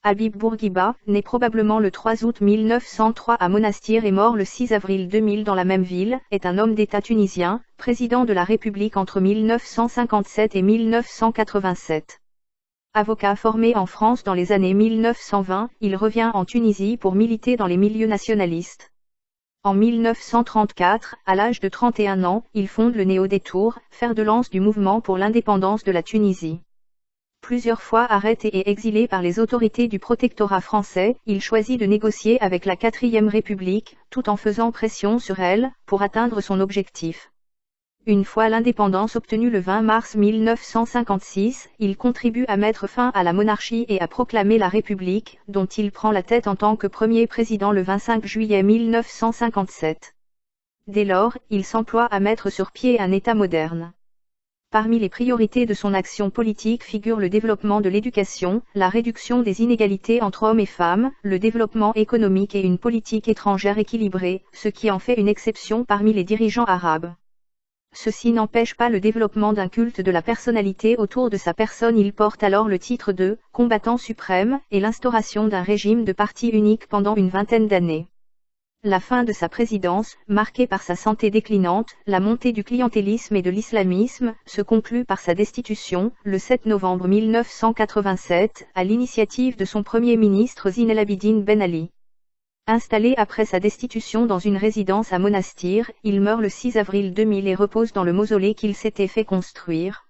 Habib Bourguiba, né probablement le 3 août 1903 à Monastir et mort le 6 avril 2000 dans la même ville, est un homme d'État tunisien, président de la République entre 1957 et 1987. Avocat formé en France dans les années 1920, il revient en Tunisie pour militer dans les milieux nationalistes. En 1934, à l'âge de 31 ans, il fonde le Néo-Détour, fer de lance du mouvement pour l'indépendance de la Tunisie. Plusieurs fois arrêté et exilé par les autorités du protectorat français, il choisit de négocier avec la 4e République, tout en faisant pression sur elle, pour atteindre son objectif. Une fois l'indépendance obtenue le 20 mars 1956, il contribue à mettre fin à la monarchie et à proclamer la République, dont il prend la tête en tant que premier président le 25 juillet 1957. Dès lors, il s'emploie à mettre sur pied un État moderne. Parmi les priorités de son action politique figurent le développement de l'éducation, la réduction des inégalités entre hommes et femmes, le développement économique et une politique étrangère équilibrée, ce qui en fait une exception parmi les dirigeants arabes. Ceci n'empêche pas le développement d'un culte de la personnalité autour de sa personne. Il porte alors le titre de « combattant suprême » et l'instauration d'un régime de parti unique pendant une vingtaine d'années. La fin de sa présidence, marquée par sa santé déclinante, la montée du clientélisme et de l'islamisme, se conclut par sa destitution, le 7 novembre 1987, à l'initiative de son premier ministre Zine El Abidine Ben Ali. Installé après sa destitution dans une résidence à Monastir, il meurt le 6 avril 2000 et repose dans le mausolée qu'il s'était fait construire.